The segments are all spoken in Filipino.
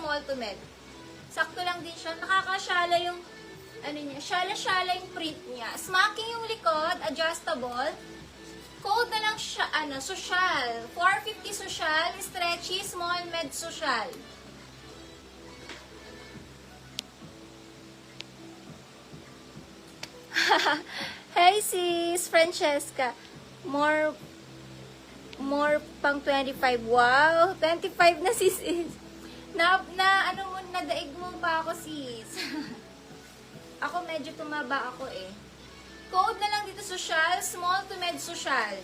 small to med. Sakto lang din siya. Nakakasyala yung, ano niya, syala-syala yung print niya. Smacking yung likod, adjustable. Code na lang siya, social. 450 social, stretchy, small, med, social. Hey sis, Francesca. More pang 25. Wow, 25 na sis. Nadaig mo pa ako sis. Ako medyo tumaba ako eh. Code na lang dito social, small to med social.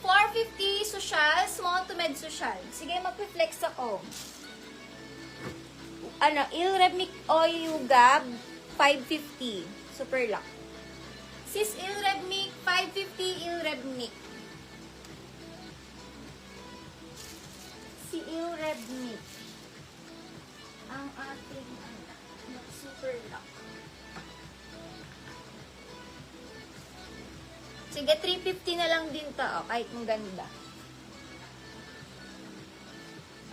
450 social, small to med social. Sige, mag-flex ako. Ilremic Oyugab 550. Super lock. Sis Ilremic 550 Ilremic. Si Ilremic. Ang ating super lock. Sige, 350 na lang din to, oh, kahit ang ganda.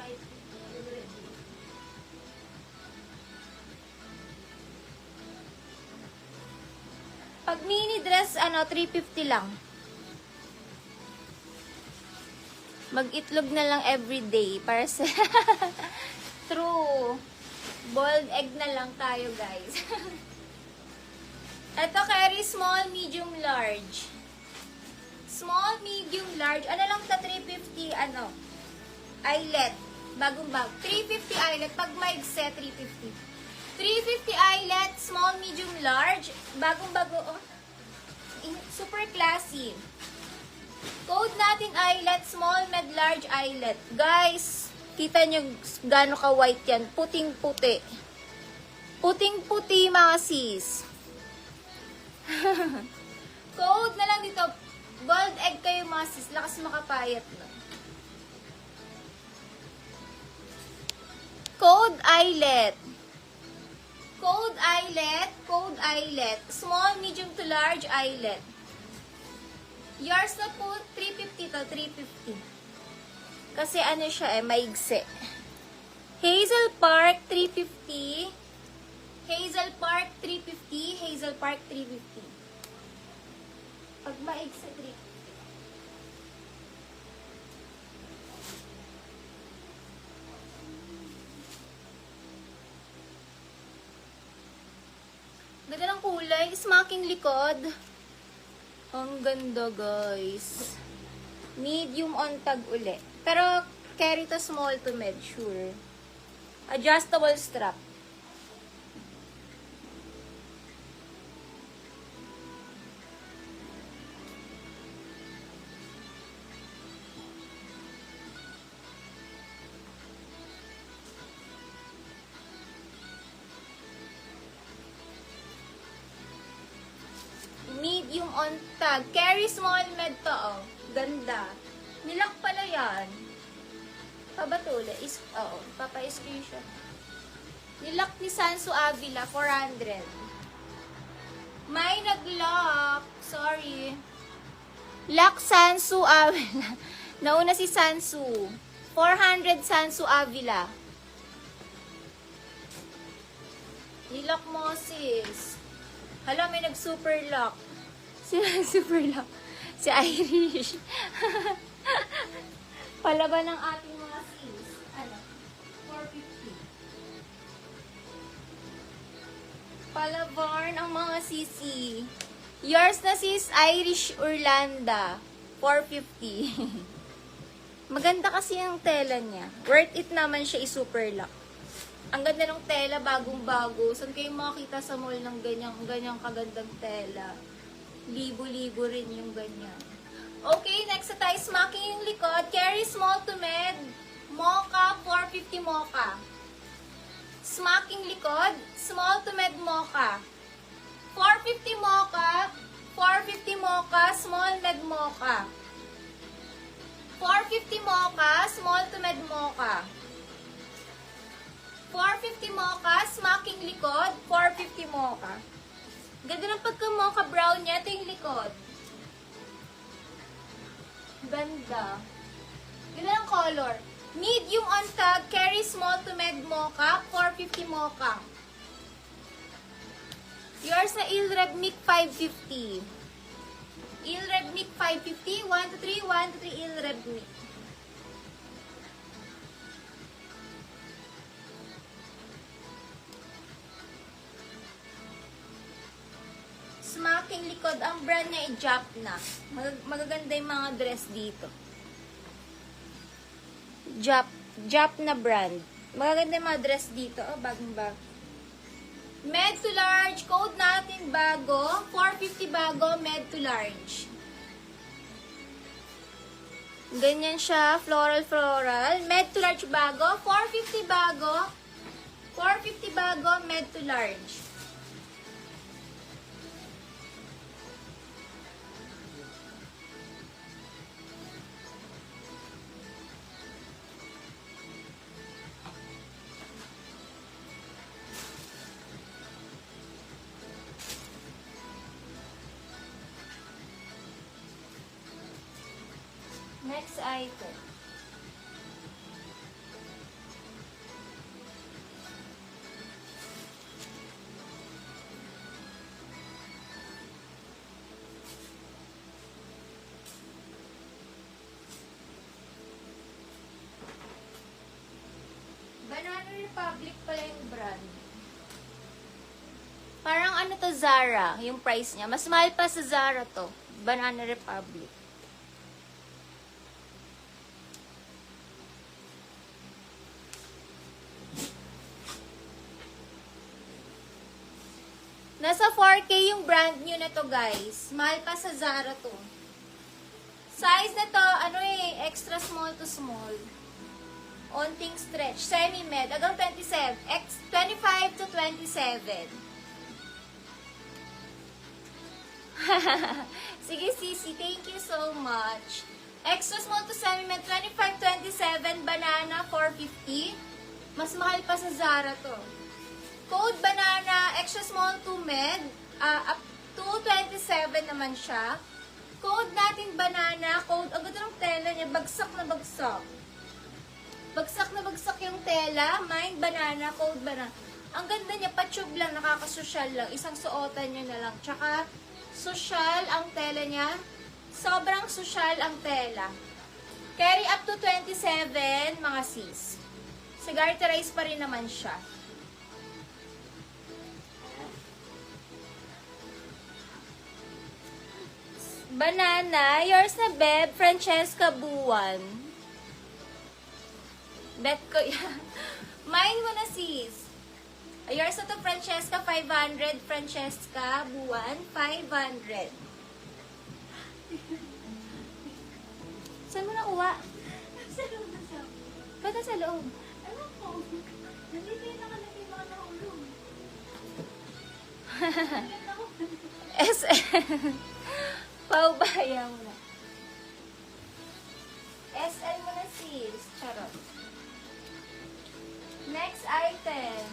550. Pag mini dress, 350 lang. Mag-itlog na lang everyday para sa true. Boiled egg na lang tayo, guys. Ito, carry small, medium, large. Small, medium, large. Ano lang ta 350, eyelet. Bagong bag. 350 eyelet. Pag maigse, 350. 350 eyelet, small, medium, large. Bagong bago, oh. Super classy. Code natin eyelet, small, med, large eyelet. Guys, kita nyo gaano ka-white yan. Puting-puti. Puting-puti, mga sis. Code na lang dito. Boiled egg kayo, mga sis. Lakas makapayat na. Code eyelet. Code eyelet. Code eyelet. Small, medium to large eyelet. Yours na po, 350 to, 350. Kasi siya maigse. Hazel Park, 350. Hazel Park, 350. Hazel Park, 350. Pag maigse, 350. Ganda ng kulay. Smacking likod. Ang ganda, guys. Medium on tag uli. Pero, carry to small to med, sure. Adjustable strap. Medium on tag. Carry small med to, oh. Ganda. Nilak pala yan. Pabatula. Papa-screenshot. Nilak ni Sansu Avila, 400. May nag-lock. Sorry. Lock Sansu Avila. Nauna si Sansu. 400 Sansu Avila. Nilak mo, sis. Hala, may nag-super lock. Super lock. Si Irish. Palaban ng ating mga sis. 450. Palaban ang mga sisi. Yours na sis, Irish Orlando. 450. Maganda kasi yung tela niya. Worth it naman siya i-super lock. Ang ganda ng tela, bagong-bago. Saan kayo makakita sa mall ng ganyang kagandang tela? Libo-libo rin yung ganyan. Okay, next na tayo. Smacking yung likod. Carry small to med. Mocha, 450 mocha. Smacking likod. Small to med mocha. 450 mocha. 450 mocha. Small med mocha. 450 mocha. Small to med mocha. 450 mocha. Smacking likod. 450 mocha. Ganda ng pagka-mocha brown niya. Ito yung likod. Ganda. Ganda ng color. Medium on tag. Carry small to med. mocha, 450 mocha. Yours na Ilrebnik 550. Ilrebnik 550, 1 to 3, 1 to 3 Ilrebnik. Smacking likod, ang brand niya ay Japna. Magaganda yung mga dress dito. Japna brand. Magaganda yung mga dress dito. Oh, bagong bag. Med to large, code natin bago, 450 bago, med to large. Ganyan siya, floral. Med to large bago, 450 bago, 450 bago, med to large. Next item. Banana Republic pala yung brand. Parang ano to, Zara, yung price niya. Mas mahal pa sa Zara to. Banana Republic. Nasa 4K yung brand new na to, guys. Mahal pa sa Zara to. Size na to, ano extra small to small. Onting stretch. Semi-med. Hanggang 25 to 27. Sige, Sisi. Thank you so much. Extra small to semi-med. 25-27. Banana, 450. Mas mahal pa sa Zara to. Code banana, extra small to med, up to 27 naman siya. Code natin banana, code, ang ganda ng tela niya, bagsak na bagsak. Bagsak na bagsak yung tela, mind banana, code banana. Ang ganda niya, pa-tube lang, nakakasosyal lang, isang suotan niya na lang. Tsaka, sosyal ang tela niya, sobrang sosyal ang tela. Carry up to 27, mga sis. Cigarterize pa rin naman siya. Banana, yours na Beb, Francesca Buwan. Bet ko yan. Mine mo na, sis. Yours na to, Francesca, 500. Francesca Buwan, 500. Saan mo nakuha? Sa loob na siya. Ba't nasa loob? Alam ko. Nandito yung nakalagay mga nahulog. SM. Paubaya mo na. SL mo na, sis. Charot. Next item.